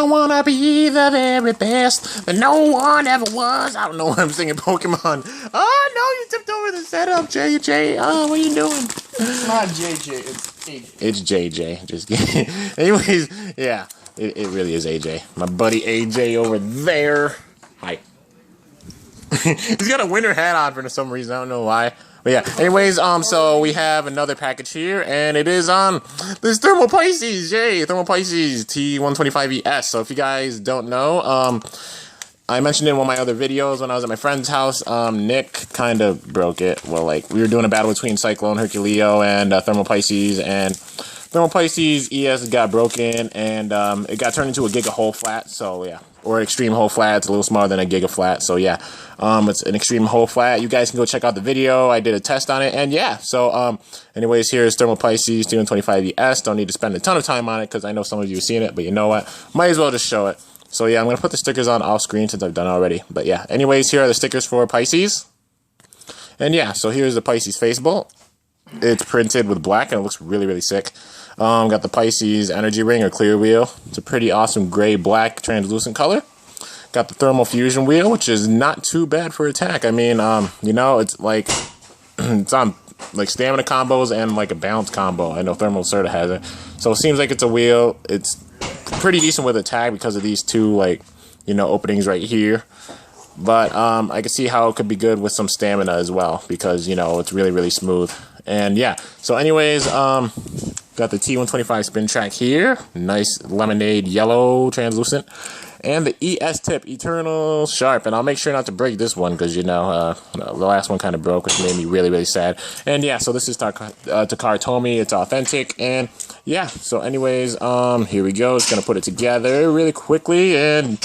I wanna be the very best that no one ever was. I don't know why I'm singing Pokemon. Oh no, you tipped over the setup, JJ. Oh, what are you doing? It's not JJ, it's AJ. It's JJ. Just kidding. Anyways, yeah, it really is AJ. My buddy AJ over there. Hi. He's got a winter hat on for some reason. I don't know why. But yeah, anyways, so we have another package here, and it is this Thermal Pisces, yay, Thermal Pisces T125ES. So if you guys don't know, I mentioned in one of my other videos when I was at my friend's house, Nick kind of broke it. Well, like, we were doing a battle between Cyclone, Herculeo, and Thermal Pisces, and Thermal Pisces ES got broken, and it got turned into a Giga Hole Flat, so yeah. Or Extreme Hole Flat. It's a little smaller than a Giga Flat, so yeah. It's an Extreme Hole Flat. You guys can go check out the video. I did a test on it, and yeah. So, anyways, here's Thermal Pisces T125ES. Don't need to spend a ton of time on it, because I know some of you have seen it, but you know what? Might as well just show it. So yeah, I'm going to put the stickers on off screen since I've done it already. But yeah, anyways, here are the stickers for Pisces. And yeah, so here's the Pisces face bolt. It's printed with black, and it looks really, really sick. Got the Pisces energy ring or clear wheel. It's a pretty awesome gray-black translucent color. Got the thermal fusion wheel, which is not too bad for attack. I mean, you know, it's like it's on like stamina combos and like a balance combo. I know Thermal Certa has it, so it seems like it's a wheel. It's pretty decent with attack because of these two, like, you know, openings right here. But I can see how it could be good with some stamina as well, because, you know, it's really, really smooth. And yeah, so anyways, got the T125 spin track here. Nice lemonade yellow translucent. And the ES tip, Eternal Sharp. And I'll make sure not to break this one because, you know, the last one kind of broke, which made me really, really sad. And yeah, so this is Takara Tomy. It's authentic. And yeah, so anyways, here we go. Just going to put it together really quickly and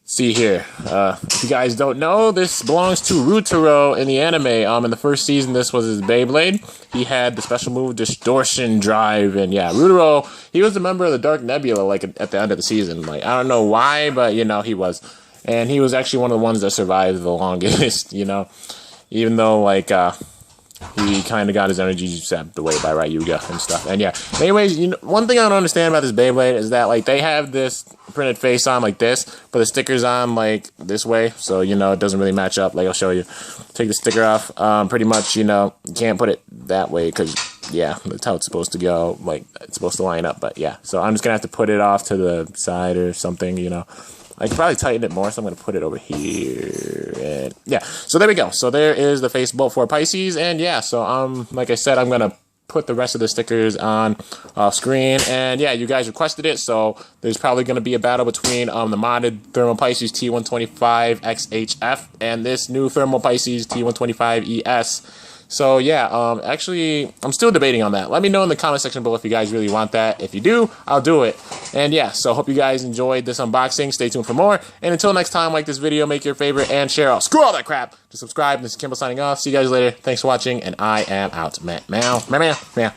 see here. If you guys don't know, this belongs to Rutaro in the anime. In the first season, this was his Beyblade. He had the special move Distortion Drive, and yeah, Rutaro, he was a member of the Dark Nebula, like, at the end of the season. Like, I don't know why, but, you know, he was. And he was actually one of the ones that survived the longest, you know, even though, like, he kind of got his energy zapped away by Ryuga and stuff. And yeah, anyways, you know, one thing I don't understand about this Beyblade is that, like, they have this printed face on like this, but the sticker's on like this way, so, you know, it doesn't really match up. Like, I'll show you. Take the sticker off. Pretty much, you know, you can't put it that way because, yeah, that's how it's supposed to go. Like, it's supposed to line up, but yeah. So I'm just gonna have to put it off to the side or something, you know. I could probably tighten it more, so I'm going to put it over here. And yeah, so there we go. So there is the face bolt for Pisces. And yeah, so like I said, I'm going to put the rest of the stickers on screen. And yeah, you guys requested it, so there's probably going to be a battle between the modded Thermal Pisces T125 XHF and this new Thermal Pisces T125 ES. So yeah, actually, I'm still debating on that. Let me know in the comment section below if you guys really want that. If you do, I'll do it. And yeah, so hope you guys enjoyed this unboxing. Stay tuned for more. And until next time, like this video, make your favorite, and share out. Screw all that crap. Just subscribe. This is Kimbo signing off. See you guys later. Thanks for watching, and I am out. Meow. Meow. Meow.